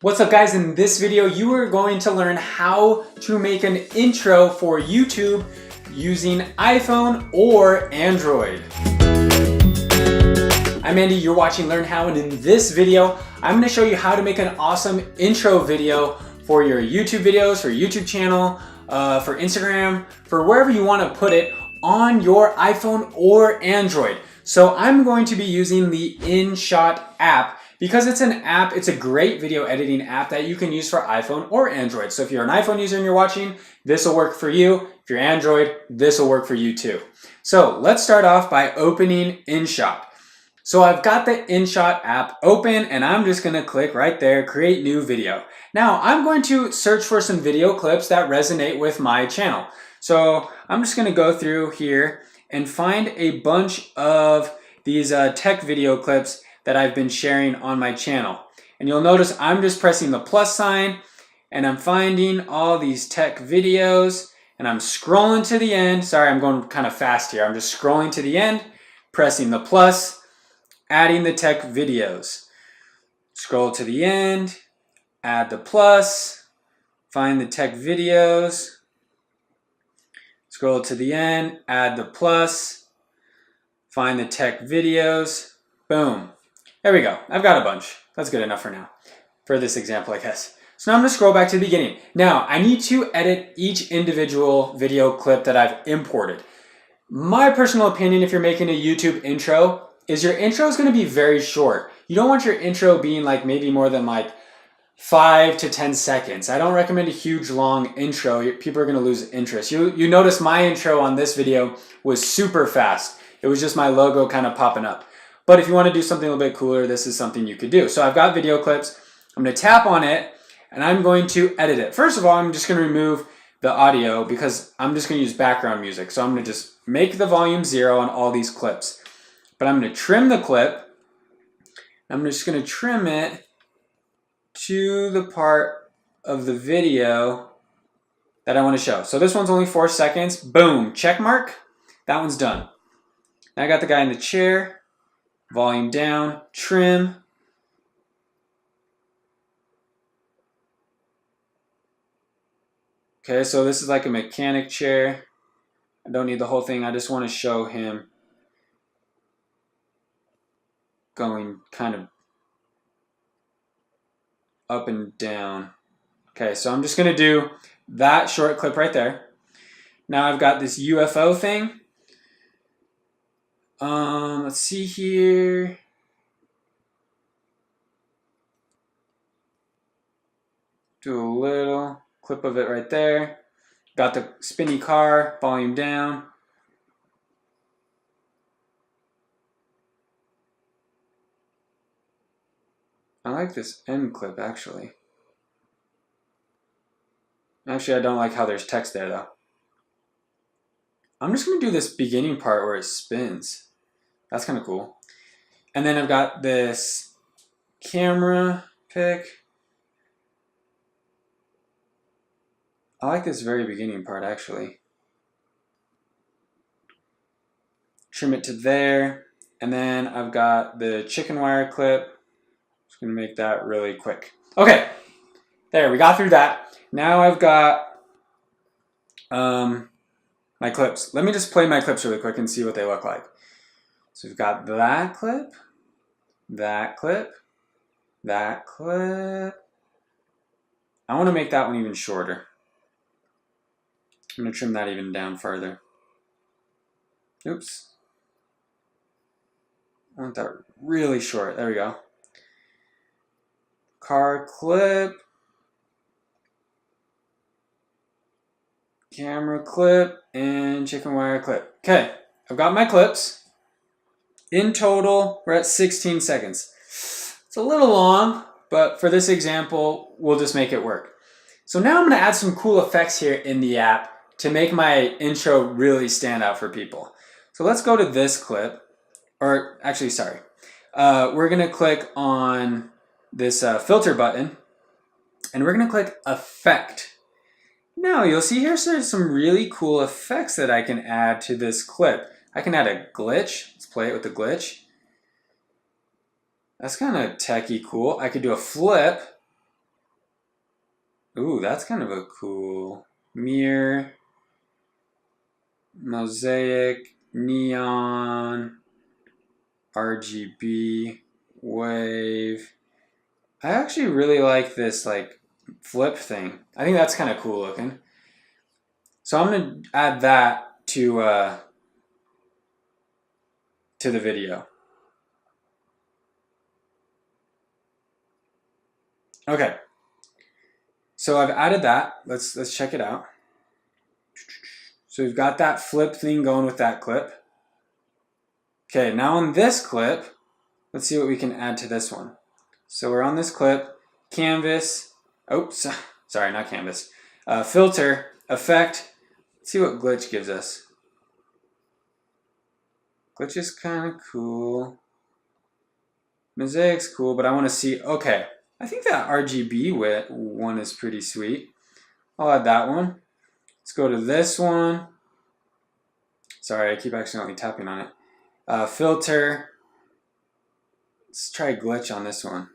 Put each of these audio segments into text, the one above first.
What's up guys, in this video you are going to learn how to make an intro for YouTube using iPhone or Android. I'm Andy, you're watching Learn How, and in this video I'm going to show you how to make an awesome intro video for your YouTube videos, for your YouTube channel, for Instagram, for wherever you want to put it on your iPhone or Android. So I'm going to be using the InShot app. Because it's an app, it's a great video editing app that you can use for iPhone or Android. So if you're an iPhone user and you're watching, this will work for you. If you're Android, this will work for you too. So let's start off by opening InShot. So I've got the InShot app open and I'm just gonna click right there, create new video. Now I'm going to search for some video clips that resonate with my channel. So I'm just gonna go through here and find a bunch of these tech video clips that I've been sharing on my channel. And you'll notice I'm just pressing the plus sign and I'm finding all these tech videos and I'm scrolling to the end. Sorry, I'm going kind of fast here. I'm just scrolling to the end, pressing the plus, adding the tech videos. Scroll to the end, add the plus, find the tech videos, scroll to the end, add the plus, find the tech videos, boom. There we go. I've got a bunch. That's good enough for now, for this example, I guess. So now I'm going to scroll back to the beginning. Now, I need to edit each individual video clip that I've imported. My personal opinion, if you're making a YouTube intro, is your intro is going to be very short. You don't want your intro being like maybe more than like 5 to 10 seconds. I don't recommend a huge long intro. People are going to lose interest. You notice my intro on this video was super fast. It was just my logo kind of popping up. But if you want to do something a little bit cooler, this is something you could do. So I've got video clips. I'm going to tap on it and I'm going to edit it. First of all, I'm just going to remove the audio because I'm just going to use background music. So I'm going to just make the volume 0 on all these clips. But I'm going to trim the clip. I'm just going to trim it to the part of the video that I want to show. So this one's only 4 seconds. Boom, check mark. That one's done. Now I got the guy in the chair. Volume down, trim. Okay, so this is like a mechanic chair. I don't need the whole thing. I just want to show him going kind of up and down. Okay, so I'm just going to do that short clip right there. Now I've got this UFO thing. Let's see here. Do a little clip of it right there. Got the spinny car, volume down. I like this end clip actually. Actually, I don't like how there's text there though. I'm just going to do this beginning part where it spins. That's kind of cool. And then I've got this camera pick. I like this very beginning part actually. Trim it to there. And then I've got the chicken wire clip. Just going to make that really quick. Okay, there, we got through that. Now I've got my clips. Let me just play my clips really quick and see what they look like. So we've got that clip, that clip, that clip. I want to make that one even shorter. I'm going to trim that even down further. Oops. I want that really short. There we go. Car clip. Camera clip and chicken wire clip. Okay, I've got my clips. In total, we're at 16 seconds. It's a little long, but for this example, we'll just make it work. So now I'm going to add some cool effects here in the app to make my intro really stand out for people. So let's go to this clip, or actually, sorry. We're going to click on this filter button, and we're going to click Effect. Now you'll see here's some really cool effects that I can add to this clip. I can add a glitch. Let's play it with the glitch. That's kind of techie cool. I could do a flip. Ooh, that's kind of a cool mirror, mosaic, neon, RGB, wave. I actually really like this like flip thing. I think that's kind of cool looking. So I'm gonna add that to the video. Okay. So I've added that. Let's check it out. So we've got that flip thing going with that clip. Okay, now on this clip, let's see what we can add to this one. So we're on this clip, canvas, oops, sorry, not canvas, filter, effect. Let's see what glitch gives us. Glitch is kind of cool. Mosaic's cool, but I want to see, okay. I think that RGB one is pretty sweet. I'll add that one. Let's go to this one. Sorry, I keep accidentally tapping on it. Filter. Let's try glitch on this one.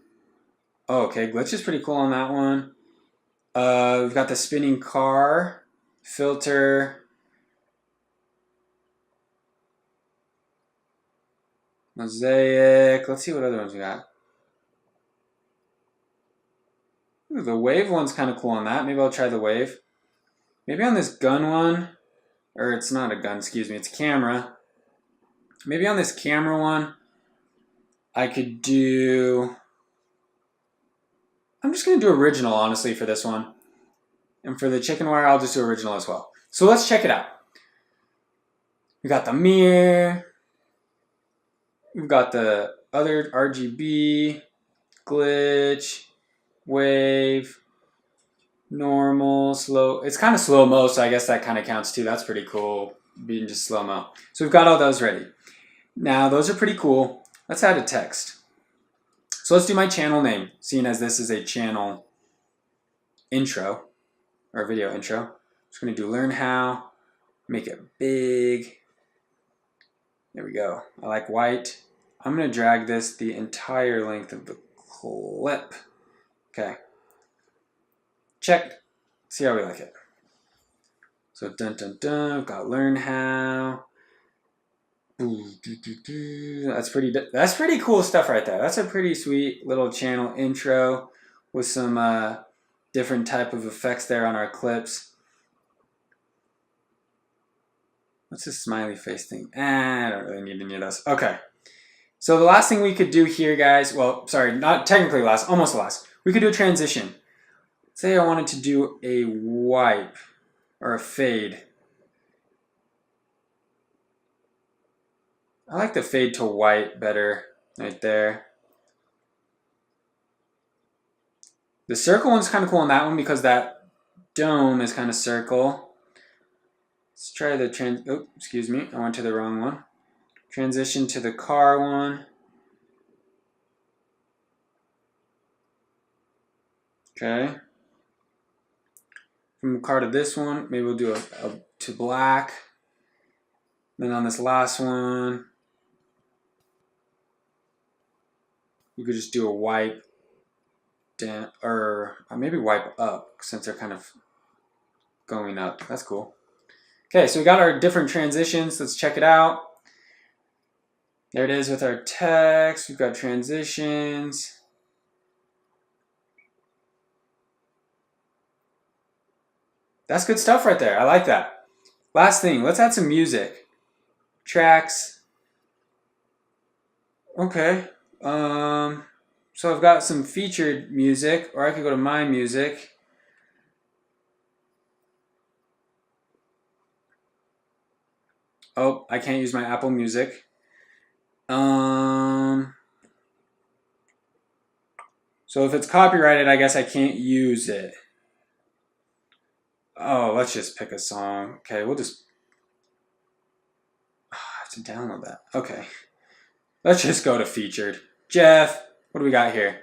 Oh, okay, glitch is pretty cool on that one. We've got the spinning car. Filter. Mosaic. Let's see what other ones we got. Ooh, the wave one's kind of cool on that. Maybe I'll try the wave. Maybe on this gun one, or it's not a gun, excuse me, it's a camera. Maybe on this camera one, I could do, I'm just gonna do original, honestly, for this one. And for the chicken wire, I'll just do original as well. So let's check it out. We got the mirror. We've got the other RGB, glitch, wave, normal, slow. It's kind of slow-mo, so I guess that kind of counts too. That's pretty cool, being just slow-mo. So we've got all those ready. Now, those are pretty cool. Let's add a text. So let's do my channel name, seeing as this is a channel intro, or video intro. I'm just gonna do learn how, make it big. There we go. I like white. I'm gonna drag this the entire length of the clip. Okay. Check. See how we like it. So dun dun dun. We've got learn how. That's pretty cool stuff right there. That's a pretty sweet little channel intro with some different type of effects there on our clips. What's this smiley face thing? I don't really need any of those. Okay. So the last thing we could do here, guys, well, sorry, not technically last, almost last. We could do a transition. Say I wanted to do a wipe or a fade. I like the fade to white better right there. The circle one's kind of cool on that one because that dome is kind of circle. Let's try the oh, excuse me, I went to the wrong one. Transition to the car one. Okay. From the car to this one, maybe we'll do a to black. Then on this last one, you could just do a wipe down, or maybe wipe up since they're kind of going up. That's cool. Okay, so we got our different transitions. Let's check it out. There it is with our text. We've got transitions. That's good stuff right there. I like that. Last thing, let's add some music. Tracks. Okay. So I've got some featured music, or I could go to my music. Oh, I can't use my Apple Music. So if it's copyrighted, I guess I can't use it. Oh, let's just pick a song. Okay, we'll just... Oh, I have to download that. Okay. Let's just go to featured. Jeff, what do we got here?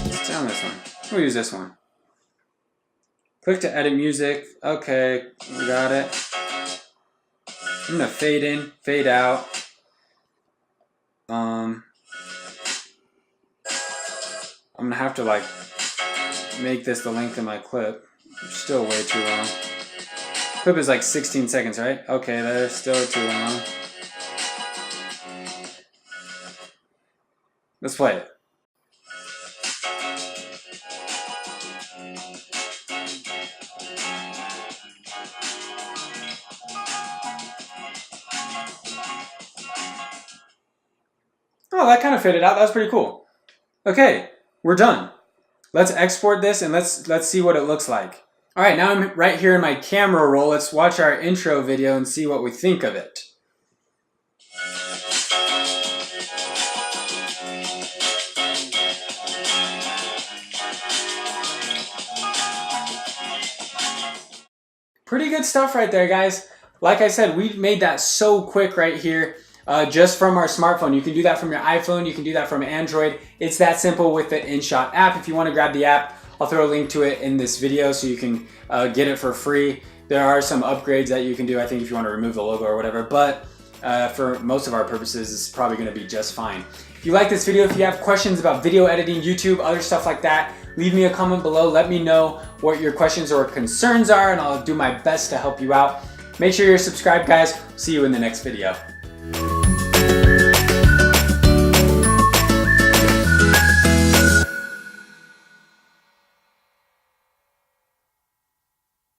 Let's down this one. We'll use this one. Click to edit music. Okay, we got it. I'm gonna fade in, fade out. I'm gonna have to like make this the length of my clip. It's still way too long. Clip is like 16 seconds, right? Okay, that is still too long. Let's play it. Oh, that kind of fitted out. That was pretty cool. Okay, we're done. Let's export this and let's see what it looks like. All right, now I'm right here in my camera roll. Let's watch our intro video and see what we think of it. Pretty good stuff right there, guys. Like I said, we made that so quick right here. Just from our smartphone. You can do that from your iPhone, you can do that from Android. It's that simple with the InShot app. If you want to grab the app, I'll throw a link to it in this video so you can get it for free. There are some upgrades that you can do, I think, if you want to remove the logo or whatever, but for most of our purposes, it's probably going to be just fine. If you like this video, if you have questions about video editing, YouTube, other stuff like that, leave me a comment below. Let me know what your questions or concerns are, and I'll do my best to help you out. Make sure you're subscribed, guys. See you in the next video.